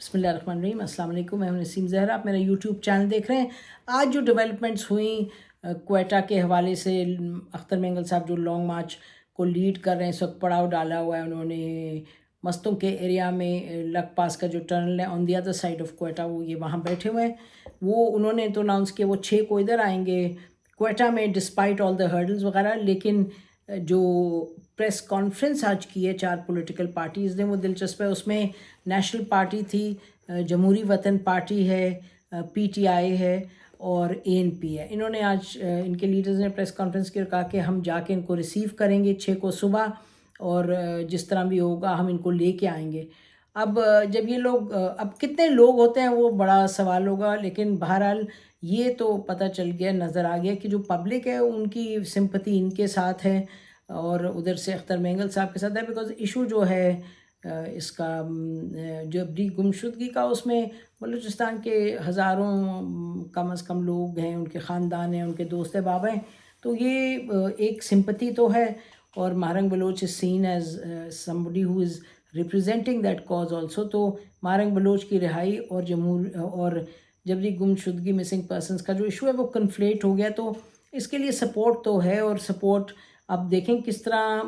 بسم اللہ الرحمن الرحیم. السلام علیکم. میں ہوں نسیم زہرا. آپ میرا یوٹیوب چینل دیکھ رہے ہیں. آج جو ڈیولپمنٹس ہوئیں کوئٹہ کے حوالے سے، اختر مینگل صاحب جو لانگ مارچ کو لیڈ کر رہے ہیں، اس وقت پڑاؤ ڈالا ہوا ہے انہوں نے مستوں کے ایریا میں. لک پاس کا جو ٹنل ہے on the other side of Quetta, وہ یہ وہاں بیٹھے ہوئے ہیں. وہ انہوں نے تو اناؤنس کیا وہ 6 کو ادھر آئیں گے کوئٹہ میں ڈسپائٹ آل دا ہرڈلز وغیرہ. لیکن جو پریس کانفرنس آج کی ہے 4 پولیٹیکل پارٹیز نے، وہ دلچسپ ہے. اس میں نیشنل پارٹی تھی، جمہوری وطن پارٹی ہے، پی ٹی آئی ہے اور اے این پی ہے. انہوں نے آج ان کے لیڈرز نے پریس کانفرنس کی اور کہا کہ ہم جا کے ان کو ریسیو کریں گے 6 کو صبح، اور جس طرح بھی ہوگا ہم ان کو لے کے آئیں گے. اب جب یہ لوگ اب کتنے لوگ ہوتے ہیں وہ بڑا سوال ہوگا، لیکن بہرحال یہ تو پتہ چل گیا، نظر آ گیا کہ جو پبلک ہے ان کی سمپتی ان کے ساتھ ہے اور ادھر سے اختر مینگل صاحب کے ساتھ ہے. بیکاز ایشو جو ہے اس کا جبری گمشدگی کا، اس میں بلوچستان کے ہزاروں کم از کم لوگ ہیں، ان کے خاندان ہیں، ان کے دوست احباب ہیں. تو یہ ایک سمپتی تو ہے. اور Mahrang Baloch is seen as somebody who is representing that cause also. تو مہرنگ بلوچ کی رہائی اور جبری گمشدگی مسنگ پرسنس کا جو ایشو ہے وہ کنفلیٹ ہو گیا. تو اس کے لیے سپورٹ تو ہے، اور سپورٹ اب دیکھیں کس طرح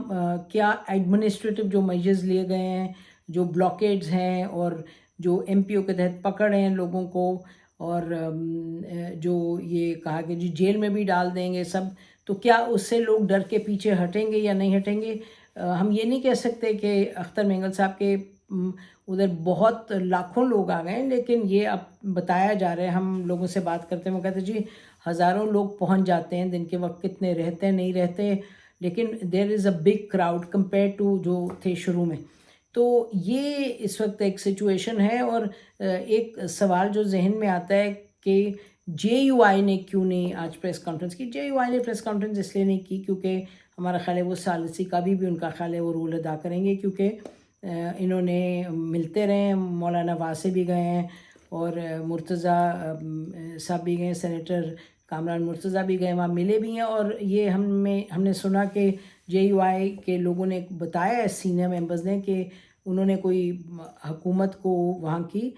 کیا ایڈمنسٹریٹو جو میجرز لیے گئے ہیں، جو بلاکیڈز ہیں اور جو ایم پی او کے تحت پکڑ ہیں لوگوں کو، اور جو یہ کہا کہ جی جیل میں بھی ڈال دیں گے سب. تو کیا اس سے لوگ ڈر کے پیچھے ہٹیں گے یا نہیں ہٹیں گے؟ ہم یہ نہیں کہہ سکتے کہ اختر مینگل صاحب کے ادھر بہت لاکھوں لوگ آ گئے ہیں، لیکن یہ اب بتایا جا رہا ہے. ہم لوگوں سے بات کرتے ہیں وہ کہتے ہیں جی ہزاروں لوگ پہنچ جاتے ہیں، دن کے وقت کتنے رہتے ہیں نہیں رہتے، لیکن there is a big crowd compared to جو تھے شروع میں. تو یہ اس وقت ایک سچویشن ہے. اور ایک سوال جو ذہن میں آتا ہے کہ جے یو آئی نے کیوں نہیں آج پریس کانفرنس کی؟ جے یو آئی نے پریس کانفرنس اس لیے نہیں کی کیونکہ ہمارا خیال ہے وہ ثالثی کا بھی ان کا خیال ہے وہ رول ادا کریں گے، کیونکہ انہوں نے ملتے رہے ہیں. مولانا واسع بھی گئے ہیں اور مرتضیٰ صاحب بھی گئے ہیں، سینیٹر کامران مرتضیٰ بھی گئے، وہاں ملے بھی ہیں. اور یہ ہم نے سنا کہ جے یو آئی کے لوگوں نے بتایا ہے، سینئر ممبرز نے، کہ انہوں نے کوئی حکومت کو، وہاں کی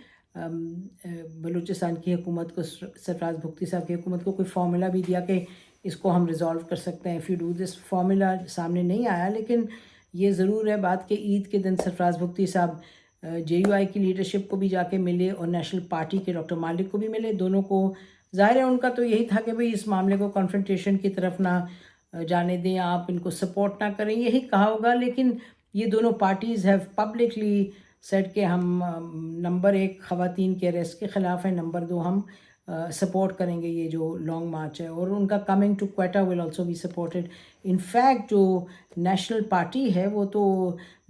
بلوچستان کی حکومت کو، سرفراز بھگتی صاحب کی حکومت کو کوئی فارمولہ بھی دیا کہ اس کو ہم ریزالو کر سکتے ہیں. If you do this, formula سامنے نہیں آیا، لیکن یہ ضرور ہے بات کہ عید کے دن سرفراز بھگتی صاحب جے یو آئی کی لیڈرشپ کو بھی جا کے ملے اور نیشنل پارٹی کے ڈاکٹر مالک کو بھی ملے. دونوں کو ظاہر ہے ان کا تو یہی تھا کہ بھئی اس معاملے کو کنفرنٹیشن کی طرف نہ جانے دیں، آپ ان کو سپورٹ نہ کریں، یہی کہا ہوگا. لیکن یہ دونوں پارٹیز ہیو پبلکلی سیڈ کہ ہم نمبر 1 خواتین کے اریسٹ کے خلاف ہیں، نمبر 2 ہم سپورٹ کریں گے یہ جو لانگ مارچ ہے، اور ان کا coming to Quetta will also be supported. In fact جو نیشنل پارٹی ہے وہ تو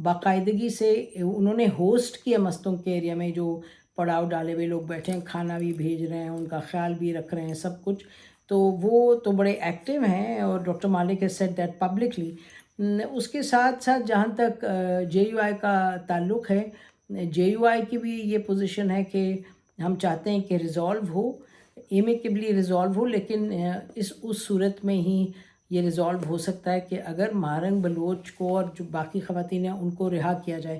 باقاعدگی سے انہوں نے ہوسٹ کیا مستوں کے ایریا میں، جو پڑاؤ ڈالے ہوئے لوگ بیٹھے ہیں، کھانا بھی بھیج رہے ہیں، ان کا خیال بھی رکھ رہے ہیں، سب کچھ. تو وہ تو بڑے ایکٹیو ہیں، اور doctor Malik has said that publicly. اس کے ساتھ ساتھ جہاں تک جے یو آئی کا تعلق ہے، جے یو آئی کی بھی یہ پوزیشن ہے کہ ہم چاہتے ہیں کہ ریزالو ہو، ایمیکیبلی ریزالو ہو، لیکن اس صورت میں ہی یہ ریزالو ہو سکتا ہے کہ اگر مہرنگ بلوچ کو اور جو باقی خواتین ہیں ان کو رہا کیا جائے.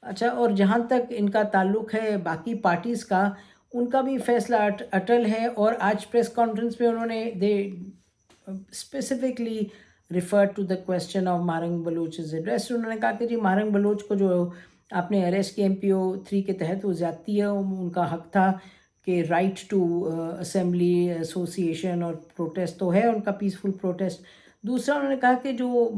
اچھا، اور جہاں تک ان کا تعلق ہے باقی پارٹیز کا، ان کا بھی فیصلہ اٹل ہے. اور آج پریس کانفرنس میں انہوں نے they specifically refer to the question of Mahrang Baloch's address. انہوں نے کہا کہ جی مہرنگ بلوچ کو جو آپ نے اریسٹ کیا MP O 3 کے تحت، وہ زیادتی ہے. ان کا حق تھا کہ رائٹ ٹو اسمبلی، ایسوسیشن اور پروٹیسٹ تو ہے ان کا، پیسفل پروٹیسٹ. دوسرا انہوں نے کہا کہ جو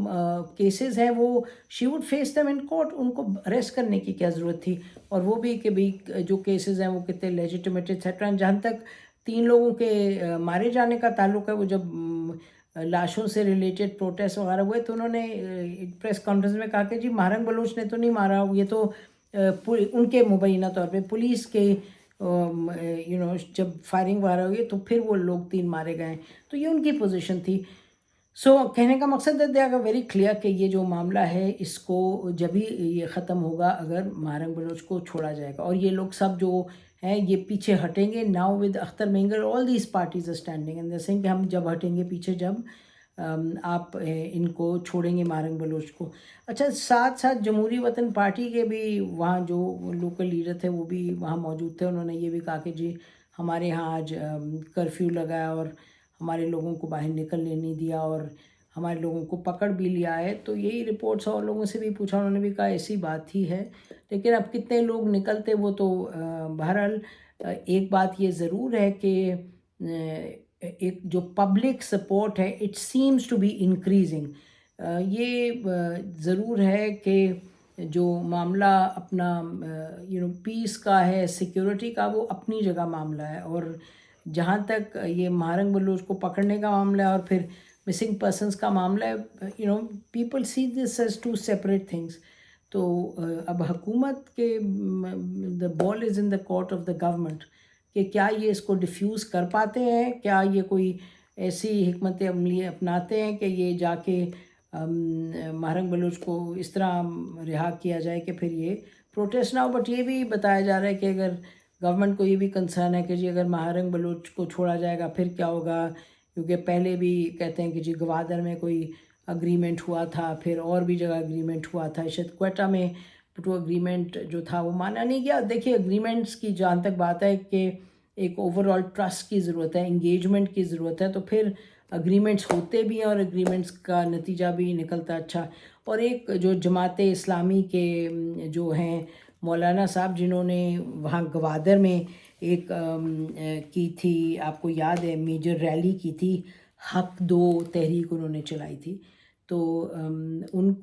کیسز ہیں وہ she would face them in court, ان کو اریسٹ کرنے کی کیا ضرورت تھی. اور وہ بھی کہ بھئی جو کیسز ہیں وہ کتنے لیجیٹمیٹ ایٹسیٹرا. جہاں تک 3 لوگوں کے مارے جانے کا تعلق ہے، وہ جب لاشوں سے ریلیٹڈ پروٹیسٹ وغیرہ ہوئے تو انہوں نے پریس کانفرنس میں کہا کہ جی مہرنگ بلوچ نے تو نہیں مارا، یہ تو ان کے مبینہ طور پہ پولیس کے جب فائرنگ وغیرہ ہوئی تو پھر وہ لوگ 3 مارے گئے. تو یہ ان کی پوزیشن تھی. سو کہنے کا مقصد ہے دے آر ویری کلیئر کہ یہ جو معاملہ ہے اس کو جب ہی یہ ختم ہوگا اگر مہرنگ بلوچ کو چھوڑا جائے گا. اور یہ لوگ سب جو ہیں یہ پیچھے ہٹیں گے. Now with Akhtar Mengal all these parties are standing and they saying کہ ہم جب ہٹیں گے پیچھے، جب آپ ان کو چھوڑیں گے مہرنگ بلوچ کو. اچھا ساتھ ساتھ جمہوری وطن پارٹی کے بھی وہاں جو لوکل لیڈر تھے وہ بھی وہاں موجود تھے. انہوں نے یہ بھی کہا کہ جی ہمارے ہاں آج کرفیو لگا اور ہمارے لوگوں کو باہر نکلنے نہیں دیا اور ہمارے لوگوں کو پکڑ بھی لیا ہے. تو یہی رپورٹس اور لوگوں سے بھی پوچھا, انہوں نے بھی کہا ایسی بات ہی ہے, لیکن اب کتنے لوگ نکلتے وہ تو بہرحال ایک بات یہ ضرور ہے کہ ایک جو پبلک سپورٹ ہے it seems to be increasing. یہ ضرور ہے کہ جو معاملہ اپنا پیس کا ہے, سیکیورٹی کا, وہ اپنی جگہ معاملہ ہے, اور جہاں تک یہ مہرنگ بلوچ کو پکڑنے کا معاملہ ہے اور پھر مسنگ پرسنس کا معاملہ ہے, people see this as two separate things. تو اب حکومت کے the ball is in the court of the government کہ کیا یہ اس کو ڈیفیوز کر پاتے ہیں, کیا یہ کوئی ایسی حکمت عملی اپناتے ہیں کہ یہ جا کے مہرنگ بلوچ کو اس طرح رہا کیا جائے کہ پھر یہ پروٹیسٹ نہ ہو. بٹ یہ بھی بتایا جا رہا ہے کہ اگر گورنمنٹ کو یہ بھی کنسرن ہے کہ جی اگر مہرنگ بلوچ کو چھوڑا جائے گا پھر کیا ہوگا, کیونکہ پہلے بھی کہتے ہیں کہ جی گوادر میں کوئی اگریمنٹ ہوا تھا, پھر اور بھی جگہ اگریمنٹ ہوا تھا, شاید کوئٹہ میں تو اگریمنٹ جو تھا وہ مانا نہیں گیا. دیکھیے اگریمنٹس کی جہاں تک بات ہے کہ ایک اوور آل ٹرسٹ کی ضرورت ہے, انگیجمنٹ کی ضرورت ہے, تو پھر اگریمنٹس ہوتے بھی ہیں اور اگریمنٹس کا نتیجہ بھی نکلتا اچھا. اور ایک جو جماعت اسلامی کے جو ہیں مولانا صاحب جنہوں نے وہاں گوادر میں ایک کی تھی, آپ کو یاد ہے, میجر ریلی کی تھی, حق دو تحریک انہوں نے چلائی تھی. تو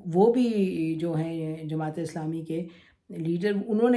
وہ بھی جو ہیں جماعت اسلامی کے لیڈر, انہوں نے